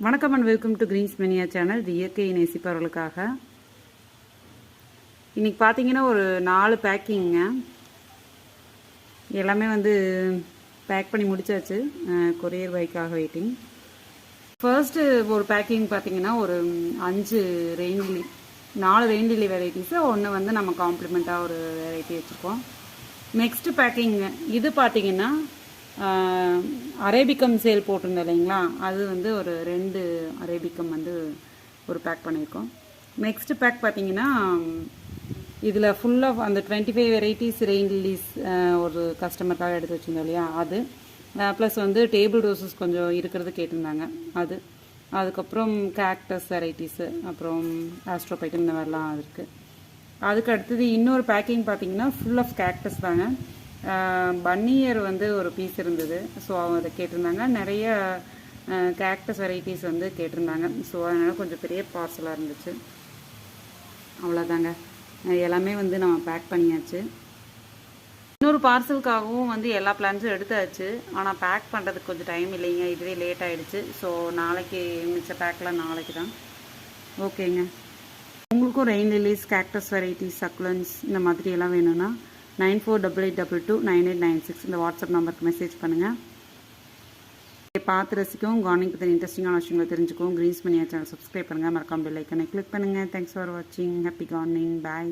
வணக்கம் and welcome to Greens மெனியா channel. இது இயற்கையை நேசிப்பவர்களுக்காக. இன்றைக்கி பார்த்தீங்கன்னா ஒரு 4 பேக்கிங்க. எல்லாமே பேக் பண்ணி முடிச்சாச்சு. கொரியர் பைக்காக வெயிட்டிங். ஃபர்ஸ்ட்டு ஒரு பேக்கிங் பார்த்தீங்கன்னா ஒரு 5 ரெயின்லி 4 ரெயின்லி வெரைட்டிஸு, ஒன்று நம்ம காம்ப்ளிமெண்ட்டாக ஒரு வெரைட்டி வச்சுருக்கோம். நெக்ஸ்ட்டு பேக்கிங்க இது பார்த்தீங்கன்னா அரேபிக்கம் சேல் போட்டிருந்தோம் இல்லைங்களா, அது ஒரு 2 அரேபிக்கம் ஒரு பேக் பண்ணியிருக்கோம். நெக்ஸ்ட் பேக் பார்த்தீங்கன்னா இதில் ஃபுல்லாக அந்த 25 வெரைட்டிஸ் ரெயின் லில்லிஸ் ஒரு கஸ்டமருக்காக எடுத்து வச்சுருந்தோம் இல்லையா, அது ப்ளஸ் டேபிள் ரோசஸ் கொஞ்சம் இருக்கிறது கேட்டிருந்தாங்க, அதுக்கப்புறம் கேக்டஸ் வெரைட்டிஸு, அப்புறம் ஆஸ்ட்ரோபைட்டம் இந்த மாதிரிலாம் இருக்குது. அதுக்கு அடுத்தது இன்னொரு பேக்கிங் பார்த்தீங்கன்னா ஃபுல் ஆஃப் கேக்டஸ் தாங்க. பன்னியர் ஒரு பீஸ் இருந்தது, ஸோ அதை கேட்டிருந்தாங்க. நிறைய கேக்டஸ் வெரைட்டிஸ் கேட்டிருந்தாங்க, ஸோ அதனால் கொஞ்சம் பெரிய பார்சலாக இருந்துச்சு. அவ்வளோதாங்க, எல்லாமே நம்ம பேக் பண்ணியாச்சு. இன்னொரு பார்சலுக்காகவும் எல்லா பிளான்ஸும் எடுத்தாச்சு. ஆனால் பேக் பண்ணுறதுக்கு கொஞ்சம் டைம் இல்லைங்க, இதுவே லேட் ஆகிடுச்சு. ஸோ நாளைக்கு மிச்ச பேக்கெலாம் நாளைக்கு தான். ஓகேங்க, உங்களுக்கும் rain lilies, cactus varieties, succulents இந்த மாதிரி எல்லாம் வேணும்னா 9488229896 இந்த வாட்ஸ்அப் நம்பருக்கு மெசேஜ் பண்ணுங்கள். பார்த்து ரசிக்கவும், கார்டனிங் பற்றி இன்ட்ரெஸ்டிங்கான விஷயங்களை தெரிஞ்சுக்கவும் கிரீன்ஸ் மெனியா சேனல் சப்ஸ்கிரைப் பண்ணுங்கள். மறக்காம பெல் ஐக்கனை கிளிக் பண்ணுங்கள். தேங்க்ஸ் ஃபார் வாட்சிங். Happy gardening. பாய்.